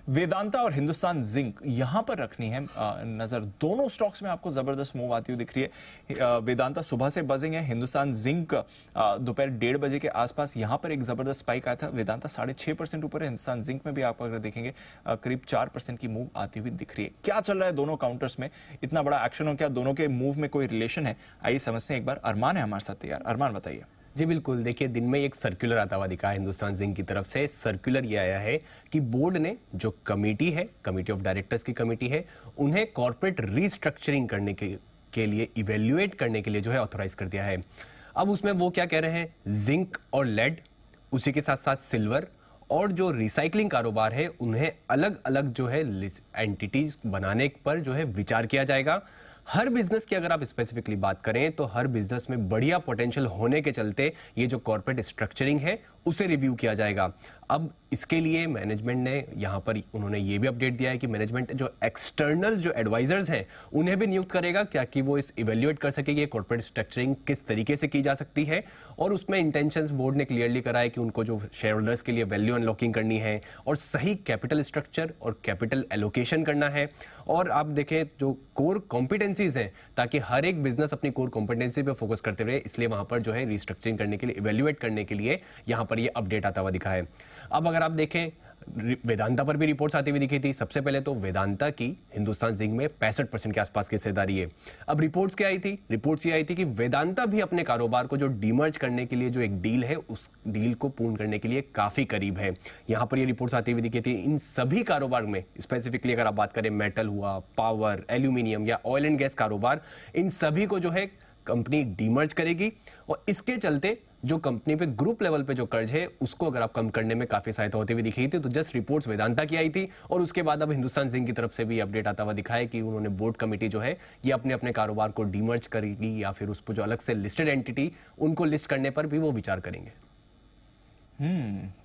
वेदांता और हिंदुस्तान जिंक यहां पर रखनी है नजर। दोनों स्टॉक्स में आपको जबरदस्त मूव आती हुई दिख रही है। वेदांता सुबह से बजिंग है, हिंदुस्तान जिंक दोपहर 1:30 बजे के आसपास यहां पर एक जबरदस्त स्पाइक आया था। वेदांता 6.5% ऊपर है, हिंदुस्तान जिंक में भी आप अगर देखेंगे करीब 4% की मूव आती हुई दिख रही है। क्या चल रहा है दोनों काउंटर्स में, इतना बड़ा एक्शन, और क्या दोनों के मूव में कोई रिलेशन है? आइए समझते हैं एक बार। अरमान है हमारे साथ तैयार। अरमान बताइए। जी बिल्कुल, देखिए दिन में एक सर्कुलर आता हुआ दिखा है हिंदुस्तान जिंक की तरफ से। सर्कुलर ये आया है कि बोर्ड ने जो कमेटी है, कमेटी ऑफ डायरेक्टर्स की कमेटी है, उन्हें कॉर्पोरेट रीस्ट्रक्चरिंग करने के लिए इवेल्युएट करने के लिए जो है ऑथोराइज कर दिया है। अब उसमें वो क्या कह रहे हैं, जिंक और लेड, उसी के साथ साथ सिल्वर और जो रिसाइकलिंग कारोबार है, उन्हें अलग अलग जो है एंटिटीज बनाने पर जो है विचार किया जाएगा। हर बिजनेस की अगर आप स्पेसिफिकली बात करें तो हर बिजनेस में बढ़िया पोटेंशियल होने के चलते ये जो कॉर्पोरेट स्ट्रक्चरिंग है उसे रिव्यू किया जाएगा। अब इसके लिए मैनेजमेंट ने यहाँ पर उन्होंने ये भी अपडेट दिया है कि मैनेजमेंट जो एक्सटर्नल जो एडवाइजर्स हैं उन्हें भी नियुक्त करेगा, क्या कि वो इस इवेल्युएट कर सके कि कॉर्पोरेट स्ट्रक्चरिंग किस तरीके से की जा सकती है। और उसमें इंटेंशंस बोर्ड ने क्लियरली करा है कि उनको जो शेयर होल्डर्स के लिए वैल्यू अनलॉकिंग करनी है और सही कैपिटल स्ट्रक्चर और कैपिटल एलोकेशन करना है। और आप देखें जो कोर कॉम्पिटेंसीज हैं, ताकि हर एक बिजनेस अपनी कोर कॉम्पिटेंसी पे फोकस करते रहे, इसलिए वहां पर जो है रिस्ट्रक्चरिंग करने के लिए, इवेल्युएट करने के लिए यहाँ पर ये अपडेट आता हुआ दिखा है। अब अगर आप देखें वेदांता पर भी रिपोर्ट्स आती हुई दिखी थी। सबसे पहले तो वेदांता की हिंदुस्तान जिंक में 65% के आसपास की हिस्सेदारी है। अब रिपोर्ट्स क्या आई थी? रिपोर्ट्स ये आई थी कि वेदांता भी अपने कारोबार को जो डीमर्ज करने के लिए जो एक डील है, उस डील को पूर्ण करने के लिए काफी करीब है। यहां पर ये रिपोर्ट्स आती हुई दिखी थी। इन सभी कारोबार में स्पेसिफिकली अगर आप बात करें, मेटल हुआ, पावर, एल्यूमिनियम या ऑयल एंड गैस कारोबार, इन सभी को जो है कंपनी डीमर्ज करेगी। और इसके चलते जो कंपनी पे ग्रुप लेवल पे जो कर्ज है उसको अगर आप कम करने में काफी सहायता होती हुई दिखी थी। तो जस्ट रिपोर्ट्स वेदांता की आई थी और उसके बाद अब हिंदुस्तान जिंक की तरफ से भी अपडेट आता हुआ दिखा है कि उन्होंने बोर्ड कमेटी जो है ये अपने अपने कारोबार को डीमर्ज करेगी या फिर उस पर जो अलग से लिस्टेड एंटिटी उनको लिस्ट करने पर भी वो विचार करेंगे।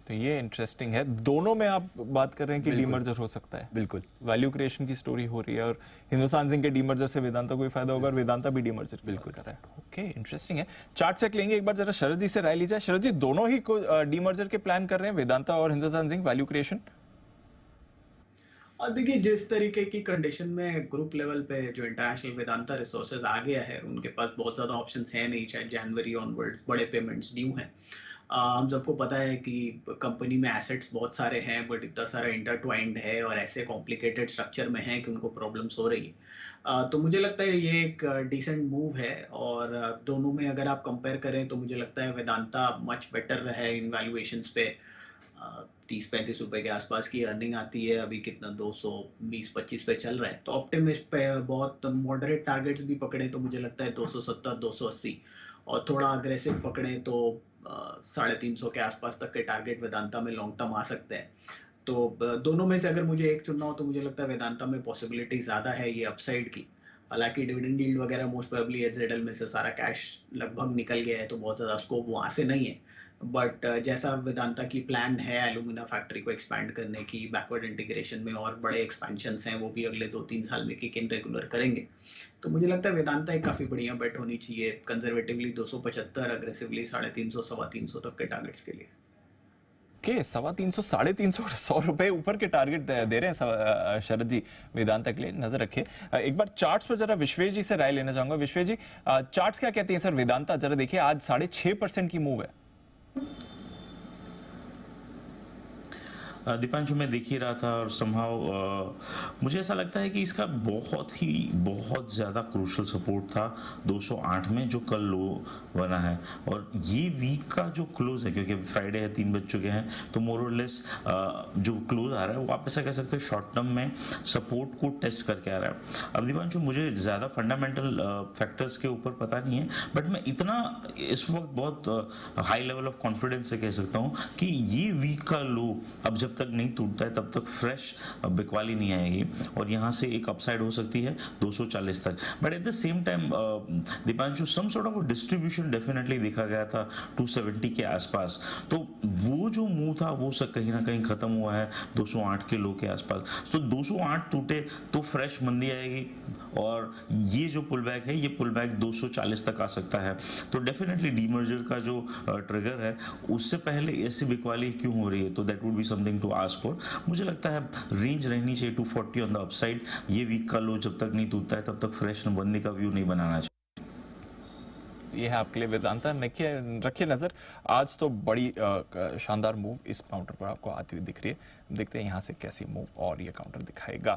तो ये इंटरेस्टिंग है। दोनों में आप बात कर रहे हैं कि डीमर्जर हो सकता है। बिल्कुल वैल्यू क्रिएशन की स्टोरी हो रही है और हिंदुस्तान जिंक के डीमर्जर से वेदांता को भी फायदा होगा और वेदांता भी डीमर्जर बिल्कुल कर रहा है। ओके, इंटरेस्टिंग है। चार्ट चेक लेंगे एक बार, जरा शरद जी से राय ली जाए। शरद जी, दोनों ही डीमर्जर के प्लान कर रहे हैं, वेदांता और हिंदुस्तान जिंक, वैल्यू क्रिएशन? और देखिए, जिस तरीके की कंडीशन में ग्रुप लेवल पे जो इंटरनेशनल वेदांता रिसोर्सेज आ गया है, उनके पास बहुत ज़्यादा ऑप्शंस हैं नहीं। चाहे जनवरी ऑनवर्ड बड़े पेमेंट्स ड्यू हैं। हम सबको पता है कि कंपनी में एसेट्स बहुत सारे हैं, बट इतना सारा इंटरट्वाइंड है और ऐसे कॉम्प्लिकेटेड स्ट्रक्चर में है कि उनको प्रॉब्लम्स हो रही है। तो मुझे लगता है ये एक डिसेंट मूव है। और दोनों में अगर आप कंपेयर करें तो मुझे लगता है वेदांता मच बेटर है इन वैल्यूएशंस पे। 30-35 रुपए के आसपास की अर्निंग आती है, अभी कितना 220-25 पे चल रहा है। तो ऑप्टिमिस्ट पे बहुत मॉडरेट टारगेट्स भी पकड़े तो मुझे लगता है 270-280, और थोड़ा अग्रेसिव पकड़े तो 350 के आसपास तक के टारगेट वेदांता में लॉन्ग टर्म आ सकते हैं। तो दोनों में से अगर मुझे एक चुनना हो तो मुझे लगता है वेदांता में पॉसिबिलिटी ज़्यादा है ये अपसाइड की। हालांकि डिविडेंड यील्ड वगैरह मोस्ट प्रोबेबली एचजेडएल में से सारा कैश लगभग निकल गया है, तो बहुत ज़्यादा स्कोप वहाँ से नहीं है। बट जैसा वेदांता की प्लान है एलुमिना फैक्ट्री को एक्सपैंड करने की, बैकवर्ड इंटीग्रेशन में और बड़े एक्सपेंशंस हैं, वो भी अगले 2-3 साल में किक इन रेगुलर करेंगे। तो मुझे लगता है वेदांता एक काफ़ी बढ़िया बेट होनी चाहिए। कंजर्वेटिवली 275, अग्रेसिवली 350-325 तक के टारगेट्स के लिए। ओके, 350, 350, 100 रुपए ऊपर के टारगेट दे रहे हैं शरद जी वेदांता के लिए। नजर रखे एक बार चार्ट्स पर, जरा विश्वेश जी से राय लेना चाहूंगा। विश्वेश जी, चार्ट्स क्या कहते हैं सर? वेदांता जरा देखिए, आज 6.5% की मूव है। दीपांशु, मैं देख ही रहा था और समहाउ मुझे ऐसा लगता है कि इसका बहुत ज़्यादा क्रूशल सपोर्ट था 208 में, जो कल लो बना है। और ये वीक का जो क्लोज है, क्योंकि फ्राइडे है, 3 बज चुके हैं, तो मोर और लेस जो क्लोज आ रहा है वो आप ऐसा कह सकते हो शॉर्ट टर्म में सपोर्ट को टेस्ट करके आ रहा है। अब दीपांशु, मुझे ज़्यादा फंडामेंटल फैक्टर्स के ऊपर पता नहीं है, बट मैं इतना इस वक्त बहुत हाई लेवल ऑफ कॉन्फिडेंस से कह सकता हूँ कि ये वीक का लो अब जब तक नहीं टूटता है तब तक फ्रेश बिकवाली नहीं आएगी और यहाँ से एक अपसाइड हो सकती है 240 तक। But at the same time Deepanshu, some sort of distribution definitely देखा गया था 270 के आसपास। तो वो जो मूव था वो कहीं ना कहीं खत्म हुआ है 208 के लो के आसपास। तो 208 टूटे तो फ्रेश मंदी आएगी और ये जो पुल बैक है, ये पुल बैक 240 तक आ सकता है। तो डेफिनेटली डीमर्जर का जो ट्रिगर है, उससे पहले ऐसी बिकवाली क्यों हो रही है, तो that would be something to ask for. मुझे लगता है रेंज रहनी चाहिए 240 ऑन द अपसाइड। ये वीक का लो जब तक नहीं टूटता है तब तक फ्रेश बनने का व्यू नहीं बनाना चाहिए। ये है आपके लिए वेदांता। रखिए नजर, आज तो बड़ी शानदार मूव इस काउंटर पर आपको आती हुई दिख रही है। देखते हैं यहाँ से कैसी मूव और ये काउंटर दिखाएगा।